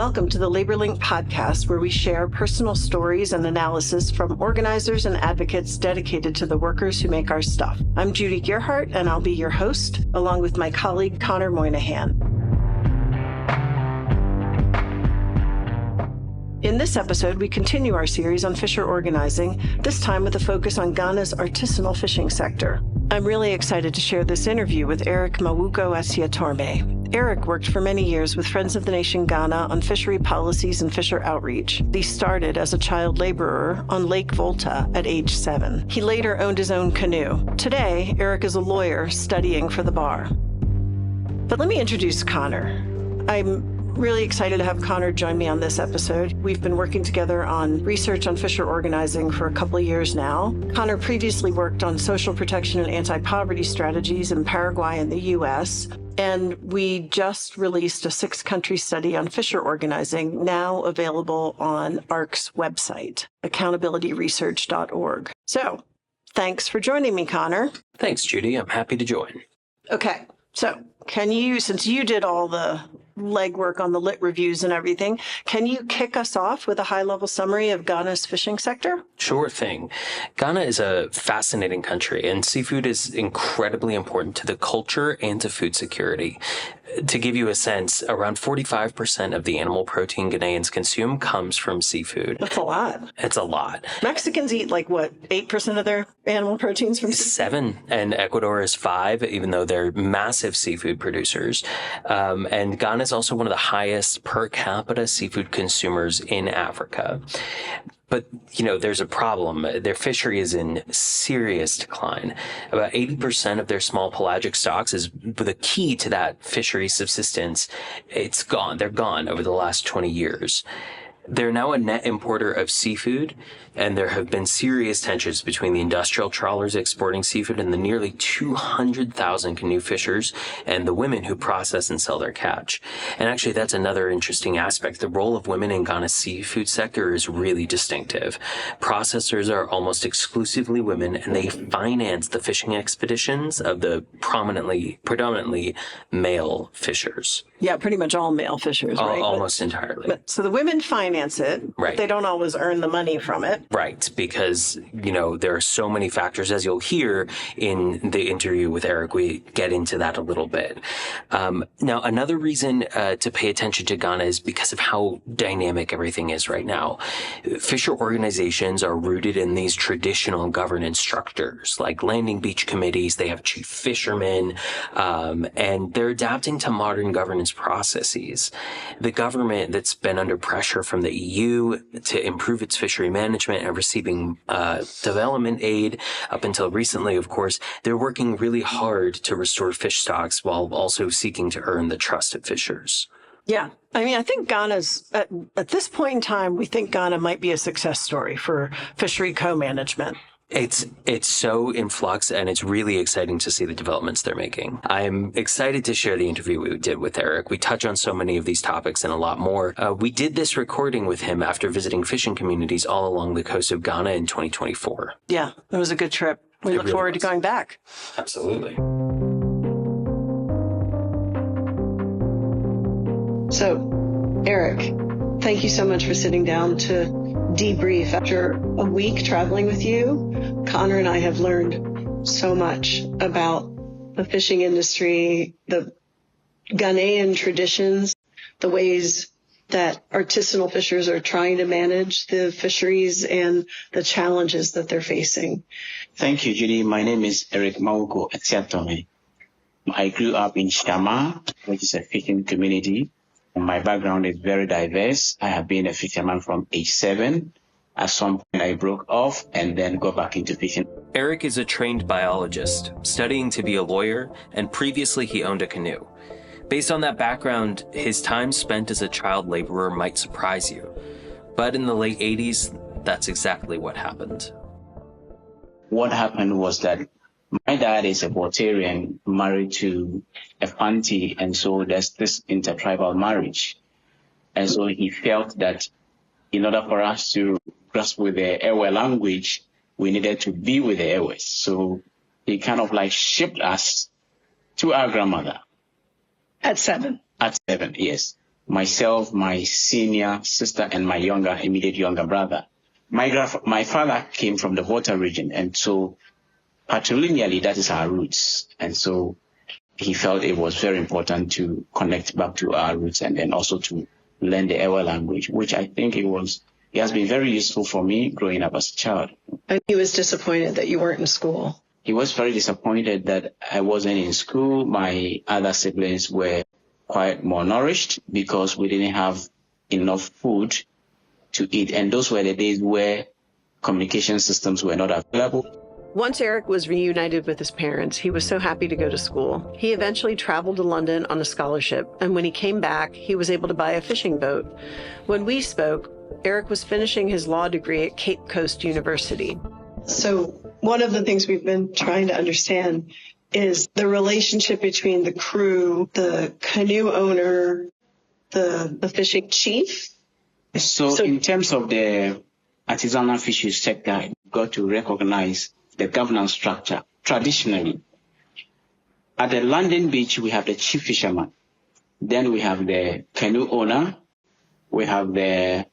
Welcome to the LaborLink podcast, where we share personal stories and analysis from organizers and advocates dedicated to the workers who make our stuff. I'm Judy Gearhart, and I'll be your host, along with my colleague, Connor Moynihan. In this episode, we continue our series on fisher organizing, this time with a focus on Ghana's artisanal fishing sector. I'm really excited to share this interview with Eric Mawuko Atsiatorme. Eric worked for many years with Friends of the Nation Ghana on fishery policies and fisher outreach. He started as a child laborer on Lake Volta at age 7. He later owned his own canoe. Today, Eric is a lawyer studying for the bar. But let me introduce Connor. I'm really excited to have Connor join me on this episode. We've been working together on research on fisher organizing for a couple of years now. Connor previously worked on social protection and anti-poverty strategies in Paraguay and the U.S., and we just released a 6-country study on fisher organizing, now available on ARC's website, accountabilityresearch.org. So, thanks for joining me, Connor. Thanks, Judy. I'm happy to join. Okay, so can you, since you did all the legwork on the lit reviews and everything, can you kick us off with a high-level summary of Ghana's fishing sector? Sure thing. Ghana is a fascinating country, and seafood is incredibly important to the culture and to food security. To give you a sense, around 45% of the animal protein Ghanaians consume comes from seafood. That's a lot. It's a lot. Mexicans eat 8% of their animal proteins from seafood? 7, and Ecuador is 5, even though they're massive seafood producers. And Ghana is also one of the highest per capita seafood consumers in Africa. But, there's a problem. Their fishery is in serious decline. About 80% of their small pelagic stocks is the key to that fishery subsistence. It's gone. They're gone over the last 20 years. They're now a net importer of seafood, and there have been serious tensions between the industrial trawlers exporting seafood and the nearly 200,000 canoe fishers and the women who process and sell their catch. And actually, that's another interesting aspect. The role of women in Ghana's seafood sector is really distinctive. Processors are almost exclusively women, and they finance the fishing expeditions of the predominantly male fishers. Yeah, pretty much all male fishers, right? Almost entirely. So the women finance it, right? But they don't always earn the money from it. Right, because, there are so many factors, as you'll hear in the interview with Eric. We get into that a little bit. Now, another reason to pay attention to Ghana is because of how dynamic everything is right now. Fisher organizations are rooted in these traditional governance structures, like landing beach committees. They have chief fishermen, and they're adapting to modern governance processes. The government that's been under pressure from the EU to improve its fishery management and receiving development aid up until recently, of course, they're working really hard to restore fish stocks while also seeking to earn the trust of fishers. Yeah. I think Ghana's, at this point in time, we think Ghana might be a success story for fishery co-management. It's so in flux, and it's really exciting to see the developments they're making. I'm excited to share the interview we did with Eric. We touch on so many of these topics and a lot more. We did this recording with him after visiting fishing communities all along the coast of Ghana in 2024. Yeah, it was a good trip. We look forward to going back. Absolutely. So, Eric, thank you so much for sitting down to debrief. After a week traveling with you, Connor and I have learned so much about the fishing industry, the Ghanaian traditions, the ways that artisanal fishers are trying to manage the fisheries and the challenges that they're facing. Thank you, Judy. My name is Eric Mawuko Atsiatorme. I grew up in Shama, which is a fishing community. And my background is very diverse. I have been a fisherman from age 7. At some point, I broke off and then go back into fishing. Eric is a trained biologist, studying to be a lawyer, and previously he owned a canoe. Based on that background, his time spent as a child laborer might surprise you. But in the late 80s, that's exactly what happened. What happened was that my dad is a Voltarian married to a Fanti, and so there's this intertribal marriage. And so he felt that in order for us to grasp with the Ewe language, we needed to be with the Ewes. So he kind of shipped us to our grandmother. At 7? At 7, yes. myself, my senior sister, and my immediate younger brother. My father came from the Volta region, and so patrilineally, that is our roots. And so he felt it was very important to connect back to our roots and then also to learn the Ewa language, which I think it has been very useful for me growing up as a child. And he was disappointed that you weren't in school. He was very disappointed that I wasn't in school. My other siblings were quite more nourished because we didn't have enough food to eat. And those were the days where communication systems were not available. Once Eric was reunited with his parents, he was so happy to go to school. He eventually traveled to London on a scholarship, and when he came back, he was able to buy a fishing boat. When we spoke, Eric was finishing his law degree at Cape Coast University. So one of the things we've been trying to understand is the relationship between the crew, the canoe owner, the fishing chief. So in terms of the artisanal fisheries sector, you've got to recognize the governance structure. Traditionally, at the London beach, we have the chief fisherman. Then we have the canoe owner. We have the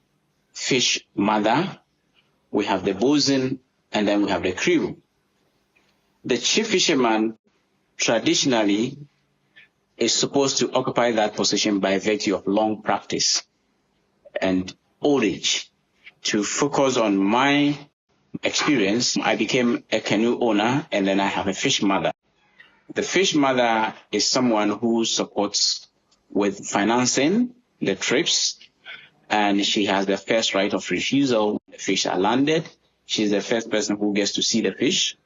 fish mother. We have the bosun, and then we have the crew. The chief fisherman traditionally is supposed to occupy that position by virtue of long practice and old age. To focus on my experience, I became a canoe owner, and then I have a fish mother. The fish mother is someone who supports with financing the trips, and she has the first right of refusal when the fish are landed. She's the first person who gets to see the fish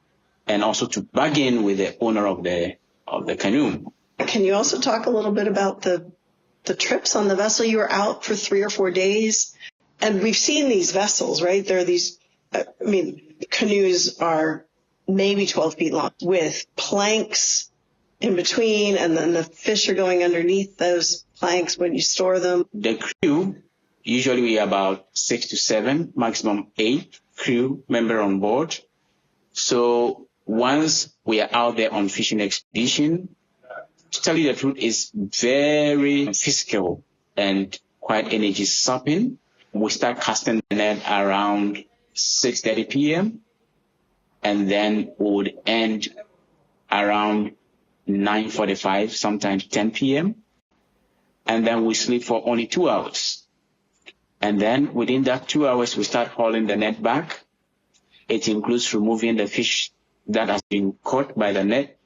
and also to bargain with the owner of the canoe. Can you also talk a little bit about the trips on the vessel? You were out for 3 or 4 days, and we've seen these vessels, right? There are these, canoes are maybe 12 feet long with planks in between, and then the fish are going underneath those planks when you store them. The crew, usually we are about 6 to 7, maximum 8 crew member on board. So once we are out there on fishing expedition, to tell you the truth, it's very physical and quite energy sapping. We start casting the net around 6:30 p.m. and then we would end around 9:45, sometimes 10 p.m. And then we sleep for only 2 hours. And then within that 2 hours, we start hauling the net back. It includes removing the fish that has been caught by the net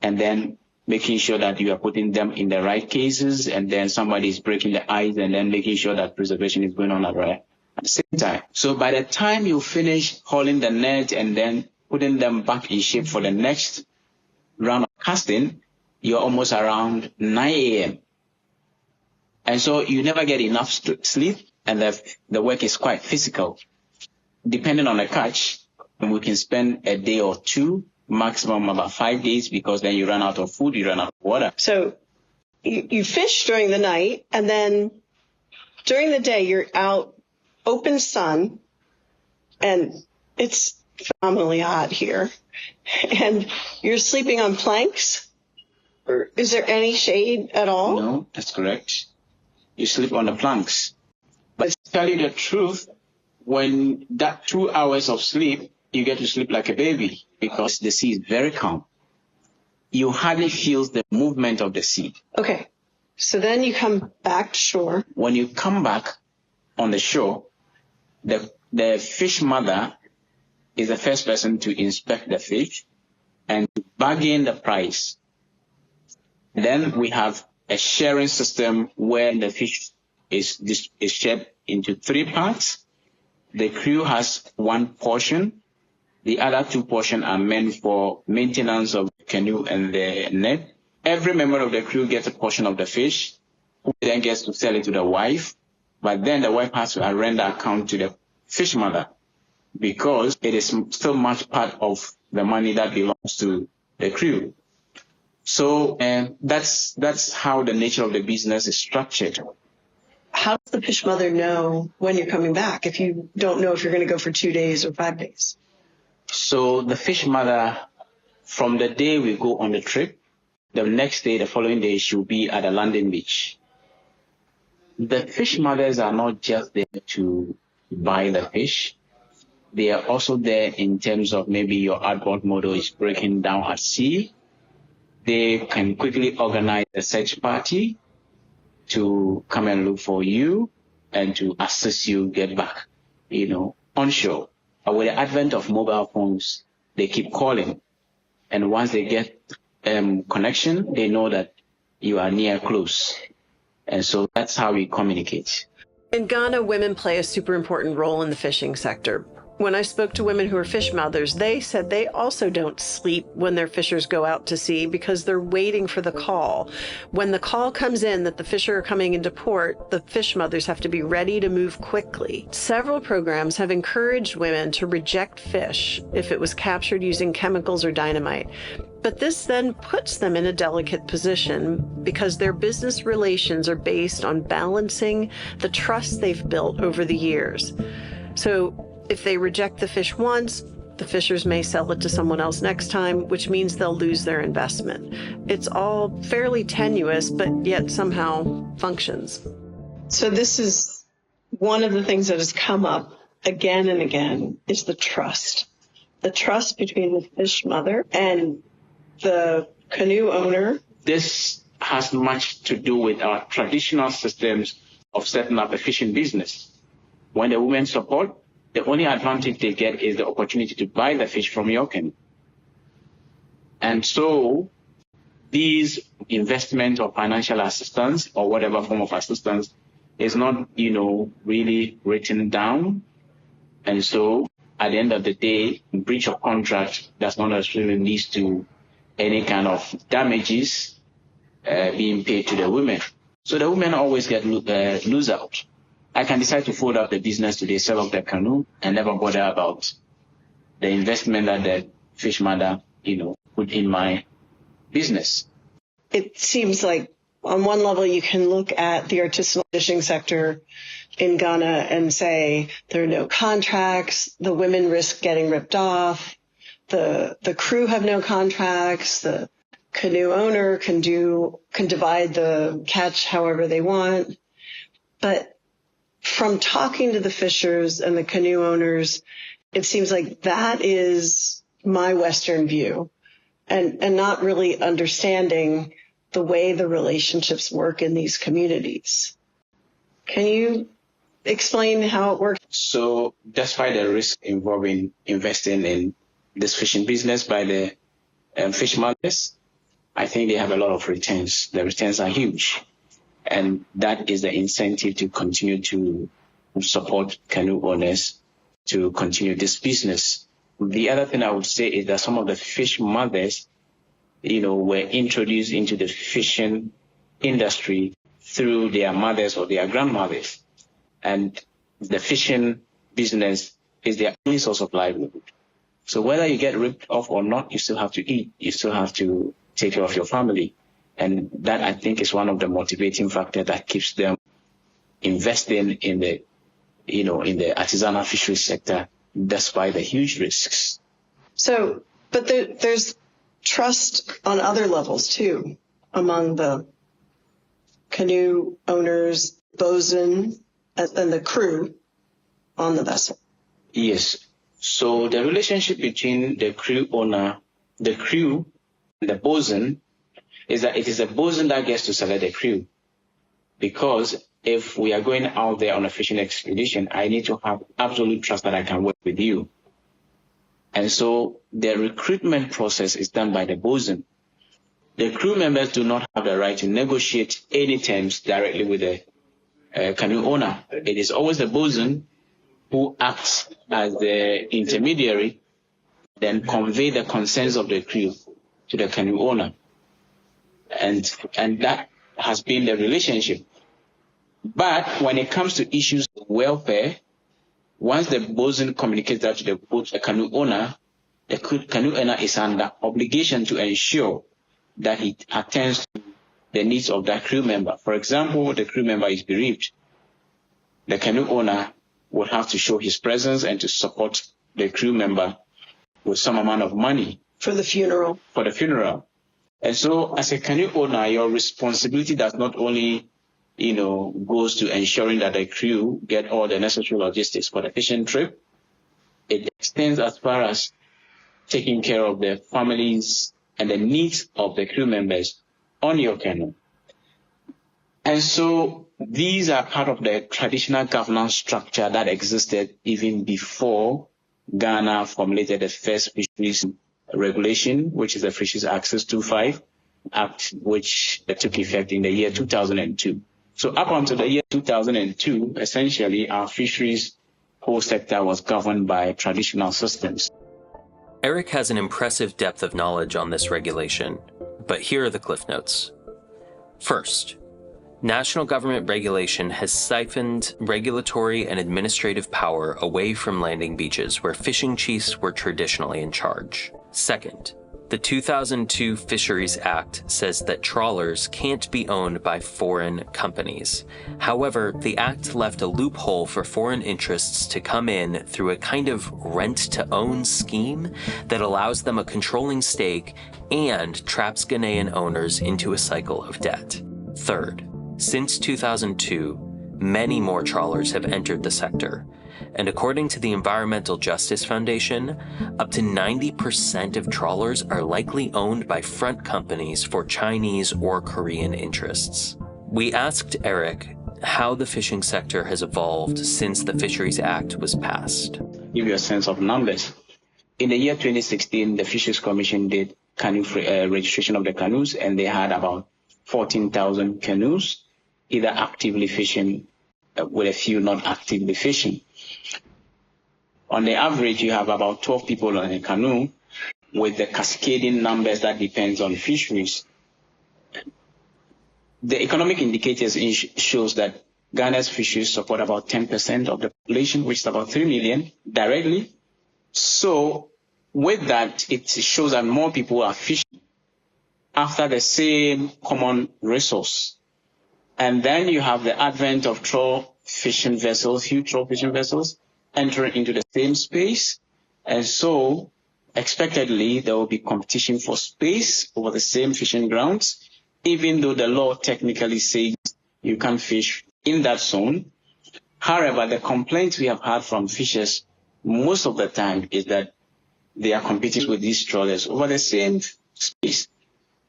and then making sure that you are putting them in the right cases, and then somebody is breaking the ice and then making sure that preservation is going on at the same time. So by the time you finish hauling the net and then putting them back in shape for the next round of casting, you're almost around 9 a.m. And so you never get enough sleep, and the work is quite physical. Depending on the catch, we can spend a day or two, maximum about 5 days, because then you run out of food, you run out of water. So you fish during the night, and then during the day you're out, open sun, and it's phenomenally hot here, and you're sleeping on planks? Or is there any shade at all? No, that's correct. You sleep on the planks. But to tell you the truth, when that 2 hours of sleep, you get to sleep like a baby because the sea is very calm. You hardly feel the movement of the sea. Okay. So then you come back to shore. When you come back on the shore, the fish mother is the first person to inspect the fish and bargain the price. Then we have a sharing system where the fish is shared into 3 parts. The crew has 1 portion. The other 2 portions are meant for maintenance of the canoe and the net. Every member of the crew gets a portion of the fish, who then gets to sell it to the wife. But then the wife has to render account to the fish mother because it is still much part of the money that belongs to the crew. So that's how the nature of the business is structured. How does the fish mother know when you're coming back if you don't know if you're going to go for 2 days or 5 days? So the fish mother, from the day we go on the trip, the next day, the following day, she'll be at the London beach. The fish mothers are not just there to buy the fish. They are also there in terms of maybe your outboard model is breaking down at sea. They can quickly organize a search party to come and look for you and to assist you get back, onshore. But with the advent of mobile phones, they keep calling. And once they get connection, they know that you are near close. And so that's how we communicate. In Ghana, women play a super important role in the fishing sector. When I spoke to women who are fish mothers, they said they also don't sleep when their fishers go out to sea because they're waiting for the call. When the call comes in that the fish are coming into port, the fish mothers have to be ready to move quickly. Several programs have encouraged women to reject fish if it was captured using chemicals or dynamite. But this then puts them in a delicate position because their business relations are based on balancing the trust they've built over the years. So if they reject the fish once, the fishers may sell it to someone else next time, which means they'll lose their investment. It's all fairly tenuous, but yet somehow functions. So this is one of the things that has come up again and again is the trust. The trust between the fish mother and the canoe owner. This has much to do with our traditional systems of setting up a fishing business. When the women support, the only advantage they get is the opportunity to buy the fish from your canoe. And so these investment or financial assistance or whatever form of assistance is not, really written down. And so at the end of the day, breach of contract does not necessarily lead to any kind of damages being paid to the women. So the women always get lose out. I can decide to fold up the business today, sell off the canoe, and never bother about the investment that the fish mother, put in my business. It seems like on one level you can look at the artisanal fishing sector in Ghana and say there are no contracts, the women risk getting ripped off, the crew have no contracts, the canoe owner can divide the catch however they want. But from talking to the fishers and the canoe owners, it seems like that is my Western view and not really understanding the way the relationships work in these communities. Can you explain how it works? So despite the risk involving investing in this fishing business by the fish mothers, I think they have a lot of returns. The returns are huge. And that is the incentive to continue to support canoe owners to continue this business. The other thing I would say is that some of the fish mothers, were introduced into the fishing industry through their mothers or their grandmothers. And the fishing business is their only source of livelihood. So whether you get ripped off or not, you still have to eat. You still have to take care of your family. And that, I think, is one of the motivating factors that keeps them investing in the, in the artisanal fisheries sector, despite the huge risks. So, but there's trust on other levels too, among the canoe owners, bosun, and the crew on the vessel. Yes. So the relationship between the crew owner, the crew, and the bosun is that it is the bosun that gets to select the crew. Because if we are going out there on a fishing expedition, I need to have absolute trust that I can work with you. And so the recruitment process is done by the bosun. The crew members do not have the right to negotiate any terms directly with the canoe owner. It is always the bosun who acts as the intermediary, then convey the concerns of the crew to the canoe owner. And that has been the relationship. But when it comes to issues of welfare, once the bosun communicates that to the canoe owner, the canoe owner is under obligation to ensure that he attends to the needs of that crew member. For example, the crew member is bereaved. The canoe owner would have to show his presence and to support the crew member with some amount of money. For the funeral. And so as a canoe owner, your responsibility does not only goes to ensuring that the crew get all the necessary logistics for the fishing trip. It extends as far as taking care of the families and the needs of the crew members on your canoe. And so these are part of the traditional governance structure that existed even before Ghana formulated the first fisheries regulation, which is the Fisheries Act 625 Act, which took effect in the year 2002. So up until the year 2002, essentially, our fisheries whole sector was governed by traditional systems. Eric has an impressive depth of knowledge on this regulation, but here are the cliff notes. First, national government regulation has siphoned regulatory and administrative power away from landing beaches where fishing chiefs were traditionally in charge. Second, the 2002 Fisheries Act says that trawlers can't be owned by foreign companies. However, the act left a loophole for foreign interests to come in through a kind of rent-to-own scheme that allows them a controlling stake and traps Ghanaian owners into a cycle of debt. Third, since 2002, many more trawlers have entered the sector, and according to the Environmental Justice Foundation, up to 90% of trawlers are likely owned by front companies for Chinese or Korean interests. We asked Eric how the fishing sector has evolved since the Fisheries Act was passed. Give you a sense of numbers. In the year 2016, the Fisheries Commission did canoe registration of the canoes, and they had about 14,000 canoes, either actively fishing with a few not actively fishing. On the average, you have about 12 people on a canoe, with the cascading numbers that depends on fisheries. The economic indicators shows that Ghana's fisheries support about 10% of the population, which is about 3 million directly. So with that, it shows that more people are fishing after the same common resource. And then you have the advent of trawl fishing vessels, huge trawl fishing vessels, entering into the same space. And so expectedly, there will be competition for space over the same fishing grounds, even though the law technically says you can't fish in that zone. However, the complaints we have had from fishers most of the time is that they are competing with these trawlers over the same space.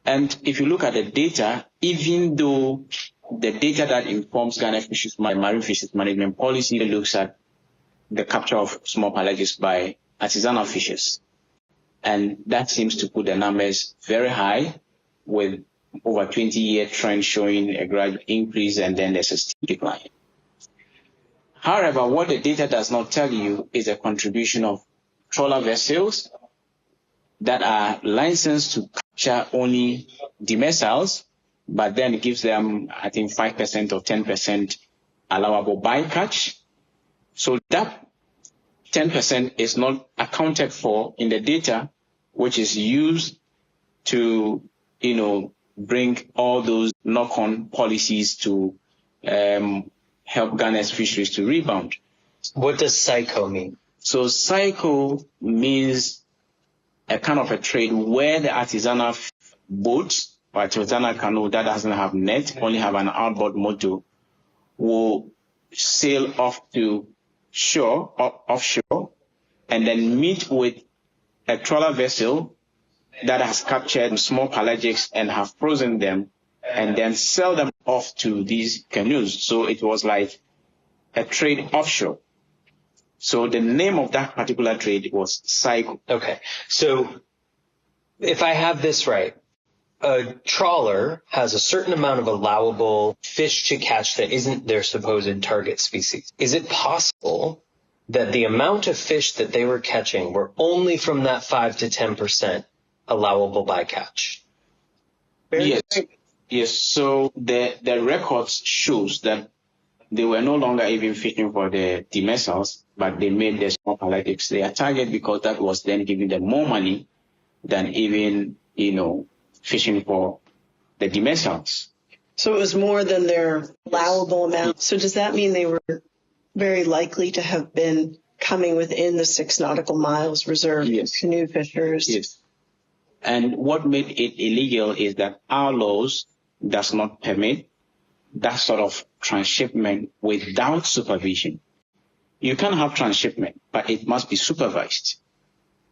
And if you look at the data, even though the data that informs Ghana fisheries marine fisheries management policy looks at the capture of small pelagics by artisanal fishers, and that seems to put the numbers very high, with over 20-year trend showing a gradual increase, and then there's a steep decline. However, what the data does not tell you is a contribution of trawler vessels that are licensed to capture only demersals, but then it gives them, I think, 5% or 10% allowable bycatch. So that 10% is not accounted for in the data, which is used to, bring all those knock-on policies to help Ghana's fisheries to rebound. What does psycho mean? So psycho means a kind of a trade where the artisanal boats or artisanal canoe that doesn't have net, only have an outboard motor, will sail off to shore, offshore, and then meet with a trawler vessel that has captured small pelagics and have frozen them, and then sell them off to these canoes. So it was like a trade offshore. So the name of that particular trade was psycho. Okay, so if I have this right, a trawler has a certain amount of allowable fish to catch that isn't their supposed target species. Is it possible that the amount of fish that they were catching were only from that 5 to 10% allowable bycatch? Yes. So the records shows that they were no longer even fishing for the demersals, but they made the small pelagics their target, because that was then giving them more money than even, fishing for the demersals. So it was more than their allowable amount. So does that mean they were very likely to have been coming within the 6 nautical miles reserved for canoe fishers? Yes. And what made it illegal is that our laws does not permit that sort of transshipment without supervision. You can have transshipment, but it must be supervised.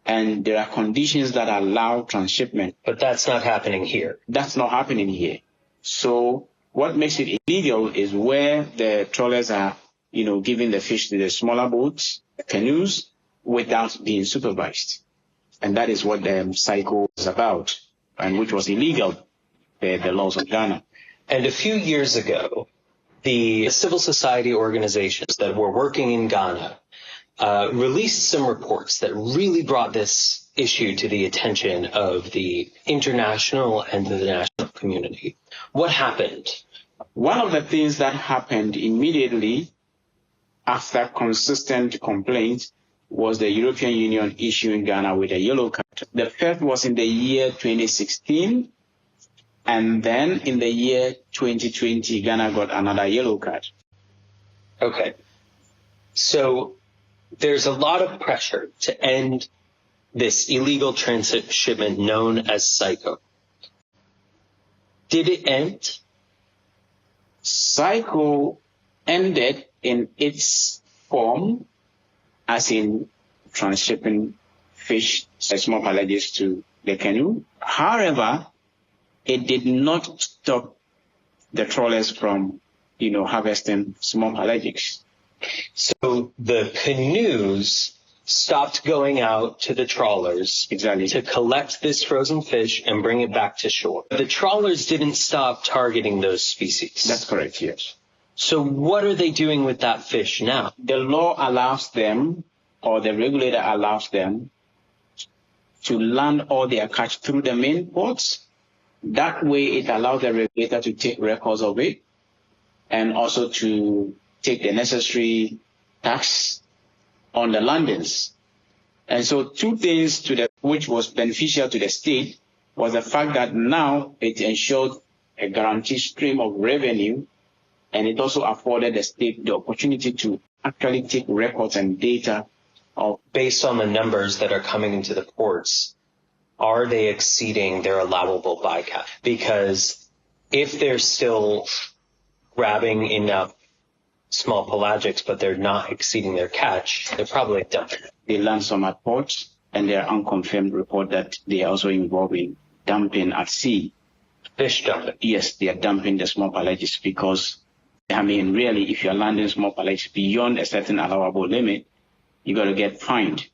And there are conditions that allow transshipment. But that's not happening here. That's not happening here. So what makes it illegal is where the trawlers are, giving the fish to the smaller boats, canoes, without being supervised. And that is what the cycle is about, and which was illegal, the laws of Ghana. And a few years ago, the civil society organizations that were working in Ghana released some reports that really brought this issue to the attention of the international and the national community. What happened? One of the things that happened immediately after consistent complaints was the European Union issuing Ghana with a yellow card. The first was in the year 2016, and then in the year 2020, Ghana got another yellow card. Okay. So there's a lot of pressure to end this illegal transshipment known as psycho. Did it end? Psycho ended in its form, as in transshipping fish, small pelagics, to the canoe. However, it did not stop the trawlers from, harvesting small pelagics. So the canoes stopped going out to the trawlers to collect this frozen fish and bring it back to shore. The trawlers didn't stop targeting those species. That's correct, yes. So what are they doing with that fish now? The law allows them, or the regulator allows them, to land all their catch through the main ports. That way it allows the regulator to take records of it and also to take the necessary tax on the landings. And so two things which was beneficial to the state was the fact that now it ensured a guaranteed stream of revenue, and it also afforded the state the opportunity to actually take records and data of, based on the numbers that are coming into the ports, are they exceeding their allowable bycatch? Because if they're still grabbing enough small pelagics, but they're not exceeding their catch, they're probably dumping. They land some at ports, and there are unconfirmed reports that they are also involved in dumping at sea. Fish dumping? Yes, they are dumping the small pelagics because, really, if you're landing small pelagics beyond a certain allowable limit, you got to get fined.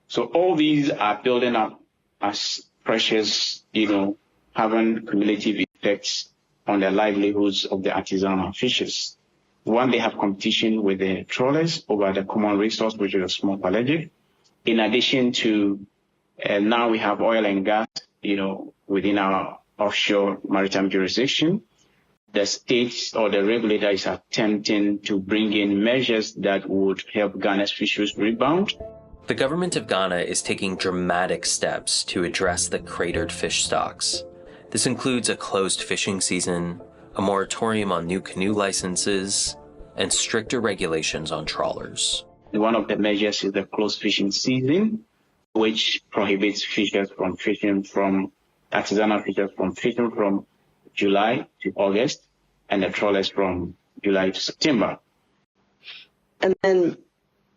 So all these are building up as pressures, having cumulative effects on the livelihoods of the artisanal fishers. One, they have competition with the trawlers over the common resource, which is a small pelagic. In addition to, now we have oil and gas, within our offshore maritime jurisdiction. The states or the regulator is attempting to bring in measures that would help Ghana's fisheries rebound. The government of Ghana is taking dramatic steps to address the cratered fish stocks. This includes a closed fishing season, a moratorium on new canoe licenses, and stricter regulations on trawlers. One of the measures is the closed fishing season, which prohibits fishers from fishing from artisanal fishers from fishing from July to August, and the trawlers from July to September. And then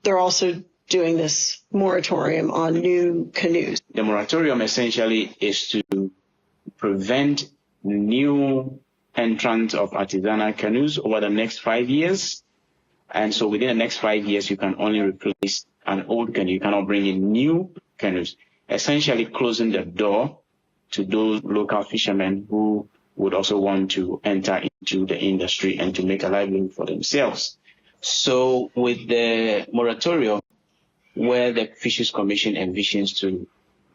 they're also doing this moratorium on new canoes. The moratorium essentially is to prevent new entrants of artisanal canoes over the next 5 years. And so within the next 5 years, you can only replace an old canoe. You cannot bring in new canoes, essentially closing the door to those local fishermen who would also want to enter into the industry and to make a livelihood for themselves. So with the moratorium, where the Fisheries Commission envisions to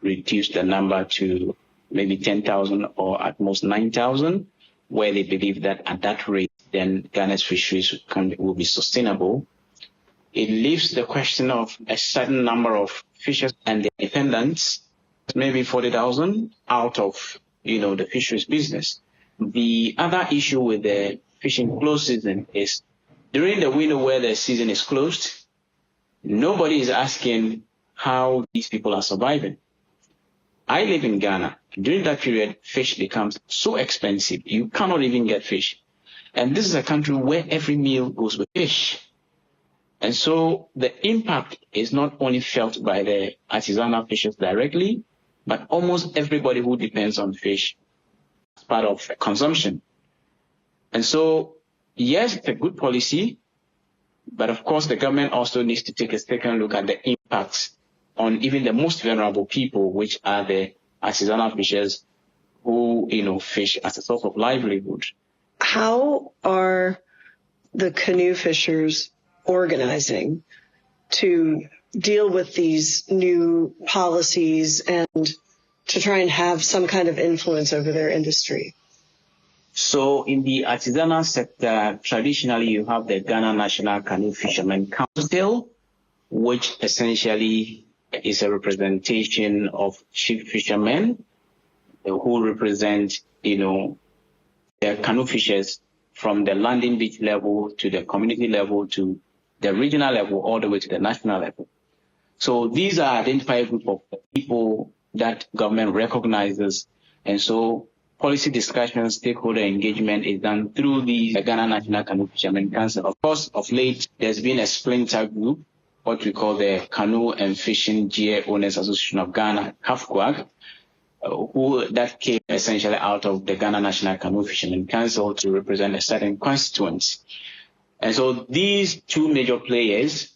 reduce the number to maybe 10,000 or at most 9,000, where they believe that at that rate, then Ghana's fisheries will be sustainable. It leaves the question of a certain number of fishers and their dependents, maybe 40,000 out of, the fisheries business. The other issue with the fishing closed season is during the window where the season is closed, nobody is asking how these people are surviving. I live in Ghana. During that period, fish becomes so expensive, you cannot even get fish. And this is a country where every meal goes with fish. And so the impact is not only felt by the artisanal fishers directly, but almost everybody who depends on fish as part of consumption. And so, yes, it's a good policy, but of course the government also needs to take a second look at the impacts on even the most vulnerable people, which are the artisanal fishers who, fish as a source of livelihood. How are the canoe fishers organizing to deal with these new policies and to try and have some kind of influence over their industry? So in the artisanal sector, traditionally you have the Ghana National Canoe Fishermen Council, which essentially is a representation of chief fishermen who represent, the canoe fishers from the landing beach level to the community level to the regional level all the way to the national level. So these are identified group of people that government recognizes, and so policy discussions, stakeholder engagement is done through the Ghana National Canoe Fishermen Council. Of course, of late, there's been a splinter group, what we call the Canoe and Fishing Gear Owners Association of Ghana, CAFGWAG, who that came essentially out of the Ghana National Canoe Fishermen Council to represent a certain constituency. And so these two major players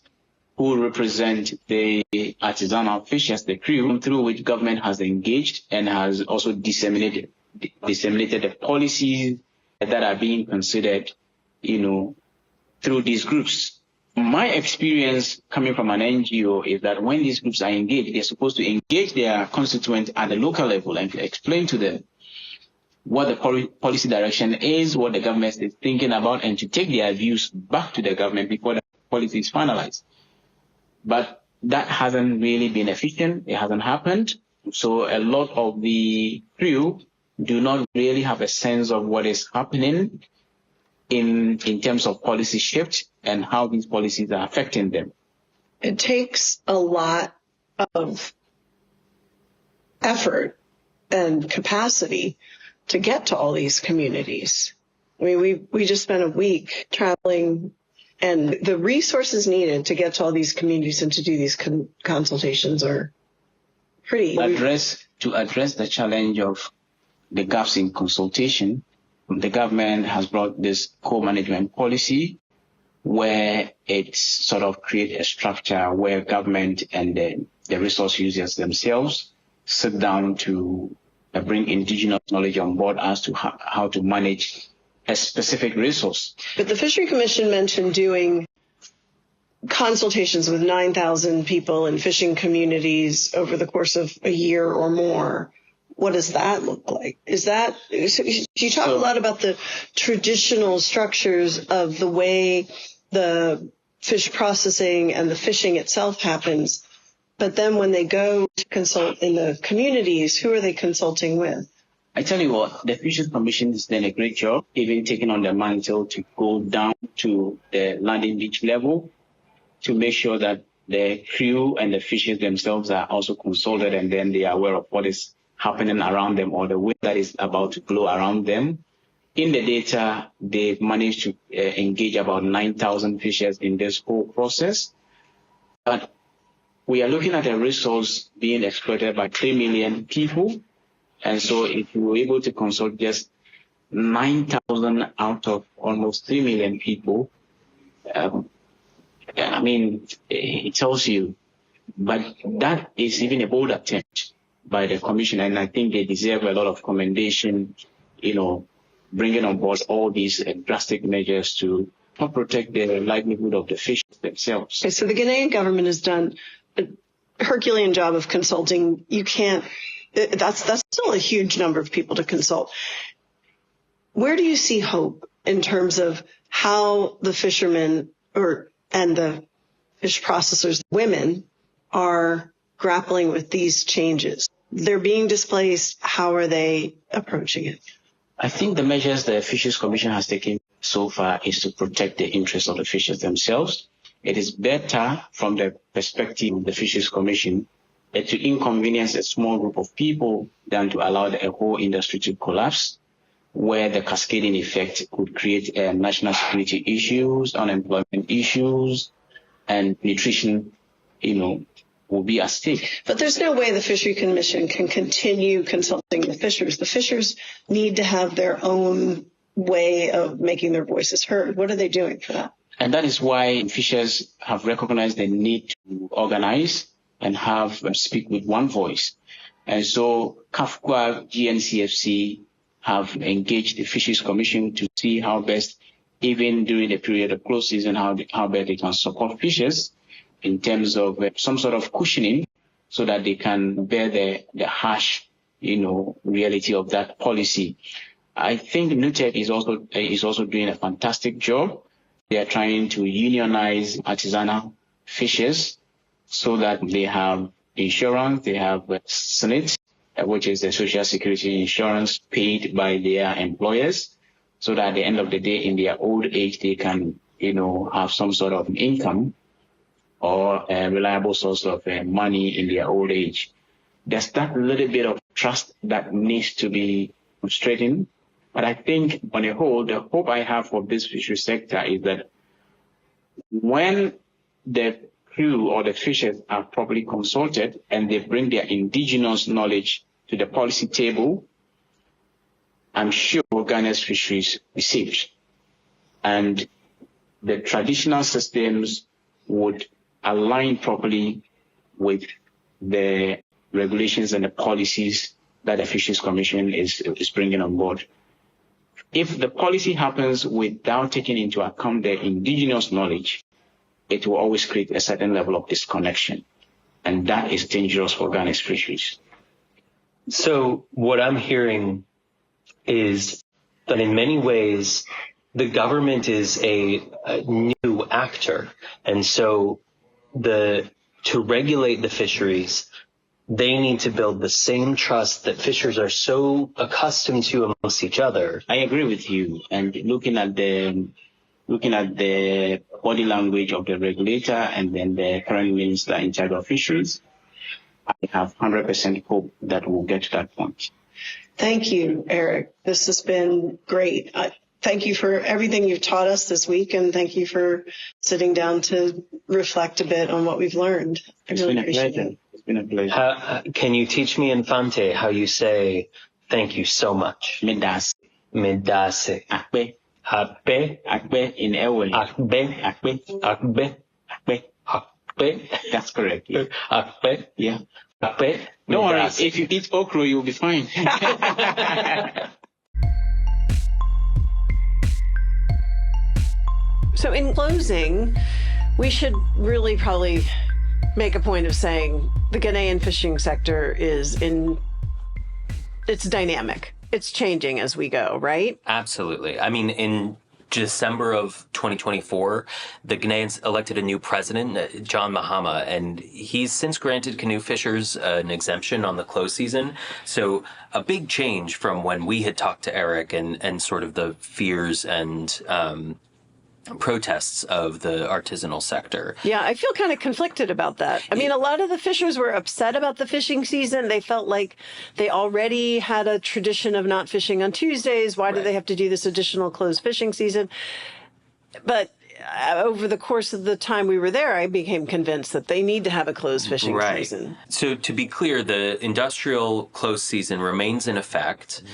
who represent the artisanal fishers, the crew, through which government has engaged and has also disseminated the policies that are being considered, through these groups. My experience coming from an NGO is that when these groups are engaged, they're supposed to engage their constituents at the local level and to explain to them what the policy direction is, what the government is thinking about, and to take their views back to the government before the policy is finalized. But that hasn't really been efficient. It hasn't happened. So a lot of the crew do not really have a sense of what is happening in terms of policy shift and how these policies are affecting them. It takes a lot of effort and capacity to get to all these communities. I mean, we just spent a week traveling, and the resources needed to get to all these communities and to do these consultations are pretty. To address the challenge of the gaps in consultation, the government has brought this co-management policy where it sort of creates a structure where government and the resource users themselves sit down to bring indigenous knowledge on board as to how to manage a specific resource. But the Fishery Commission mentioned doing consultations with 9,000 people in fishing communities over the course of a year or more. What does that look like? You talk a lot about the traditional structures of the way the fish processing and the fishing itself happens, but then when they go to consult in the communities, who are they consulting with? I tell you what, the Fisheries Commission has done a great job, even taking on the mantle to go down to the landing beach level to make sure that the crew and the fishers themselves are also consulted, and then they are aware of what is happening around them or the wind that is about to blow around them. In the data, they've managed to engage about 9,000 fishers in this whole process. But we are looking at a resource being exploited by 3 million people. And so if we were able to consult just 9,000 out of almost 3 million people, it tells you. But that is even a bold attempt by the Commission, and I think they deserve a lot of commendation, bringing on board all these drastic measures to help protect the livelihood of the fish themselves. Okay, so the Ghanaian government has done a Herculean job of consulting. That's still a huge number of people to consult. Where do you see hope in terms of how the fishermen and the fish processors, women, are grappling with these changes? They're being displaced. How are they approaching it? I think the measures the Fisheries Commission has taken so far is to protect the interests of the fishers themselves. It is better from the perspective of the Fisheries Commission to inconvenience a small group of people than to allow the whole industry to collapse. where the cascading effect could create national security issues, unemployment issues, and nutrition, will be at stake. But there's no way the Fishery Commission can continue consulting the fishers. The fishers need to have their own way of making their voices heard. What are they doing for that? And that is why fishers have recognized the need to organize and speak with one voice. And so CAFQA, GNCFC have engaged the Fisheries Commission to see how best, even during the period of close season, how best they can support fishers in terms of some sort of cushioning so that they can bear the harsh, reality of that policy. I think NUTEC is also doing a fantastic job. They are trying to unionize artisanal fishers so that they have insurance, they have SNIT, which is the Social Security insurance paid by their employers, so that at the end of the day, in their old age, they can, have some sort of income or a reliable source of money in their old age. There's that little bit of trust that needs to be straightened. But I think on a whole, the hope I have for this fishery sector is that when the crew or the fishers are properly consulted and they bring their indigenous knowledge to the policy table, I'm sure Ghana's fisheries will be saved. And the traditional systems would align properly with the regulations and the policies that the Fisheries Commission is bringing on board. If the policy happens without taking into account the indigenous knowledge, it will always create a certain level of disconnection. And that is dangerous for Ghana's fisheries. So what I'm hearing is that in many ways, the government is a new actor. And so to regulate the fisheries, they need to build the same trust that fishers are so accustomed to amongst each other. I agree with you. And looking at the body language of the regulator and then the current minister in charge of fisheries, I have 100% hope that we'll get to that point. Thank you, Eric. This has been great. Thank you for everything you've taught us this week, and thank you for sitting down to reflect a bit on what we've learned. It's been a pleasure. It's been a pleasure. Can you teach me in Fante how you say thank you so much? Medase. Medase. Akbe. Akbe. Akbe in Ewe. Akbe. Akbe. Akbe. Akbe. Akbe. That's correct. Yeah. Akbe. Yeah. Akbe. Don't worry. If you eat okra, you'll be fine. So in closing, we should really probably make a point of saying the Ghanaian fishing sector it's dynamic. It's changing as we go, right? Absolutely. I mean, in December of 2024, the Ghanaians elected a new president, John Mahama, and he's since granted canoe fishers an exemption on the close season. So a big change from when we had talked to Eric and sort of the fears and protests of the artisanal sector. Yeah, I feel kind of conflicted about that. I mean, a lot of the fishers were upset about the fishing season. They felt like they already had a tradition of not fishing on Tuesdays. Why do they have to do this additional closed fishing season? But over the course of the time we were there, I became convinced that they need to have a closed fishing season. So to be clear, the industrial closed season remains in effect.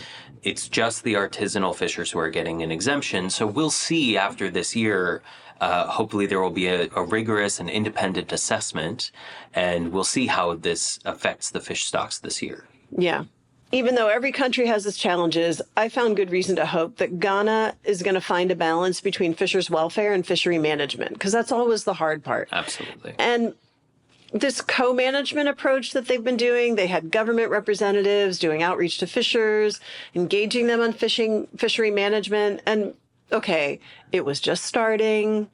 It's just the artisanal fishers who are getting an exemption. So we'll see after this year, hopefully there will be a rigorous and independent assessment, and we'll see how this affects the fish stocks this year. Yeah. Even though every country has its challenges, I found good reason to hope that Ghana is going to find a balance between fishers' welfare and fishery management, because that's always the hard part. Absolutely. And this co-management approach that they've been doing, they had government representatives doing outreach to fishers, engaging them on fishery management. And okay, it was just starting,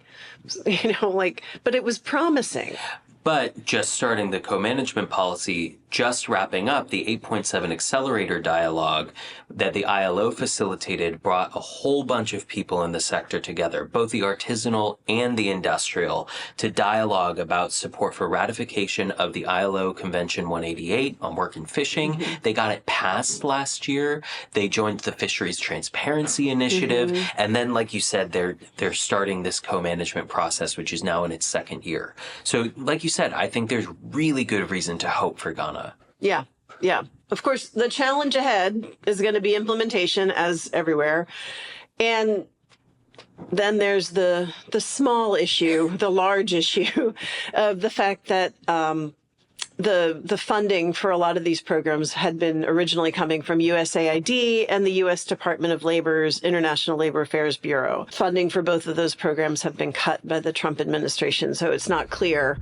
but it was promising. But just starting the co-management policy just wrapping up, the 8.7 Accelerator Dialogue that the ILO facilitated brought a whole bunch of people in the sector together, both the artisanal and the industrial, to dialogue about support for ratification of the ILO Convention 188 on work and fishing. They got it passed last year. They joined the Fisheries Transparency Initiative. And then, like you said, they're starting this co-management process, which is now in its second year. So, like you said, I think there's really good reason to hope for Ghana. Yeah. Yeah. Of course, the challenge ahead is going to be implementation, as everywhere. And then there's the small issue, the large issue of the fact that the funding for a lot of these programs had been originally coming from USAID and the U.S. Department of Labor's International Labor Affairs Bureau. Funding for both of those programs have been cut by the Trump administration, so it's not clear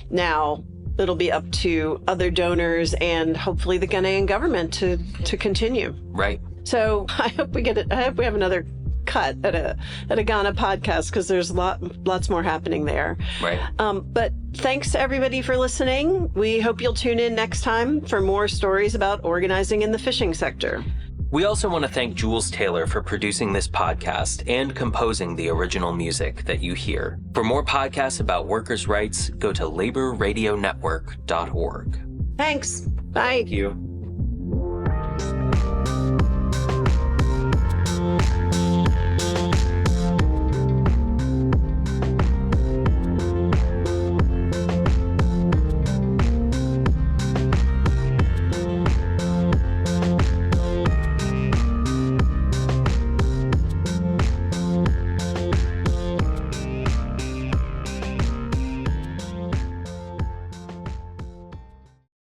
now. It'll be up to other donors and hopefully the Ghanaian government to continue. Right. So I hope we get it. I hope we have another cut at a Ghana podcast, because there's lots more happening there. Right. But thanks to everybody for listening. We hope you'll tune in next time for more stories about organizing in the fishing sector. We also want to thank Jules Taylor for producing this podcast and composing the original music that you hear. For more podcasts about workers' rights, go to laborradionetwork.org. Thanks. Bye. Thank you.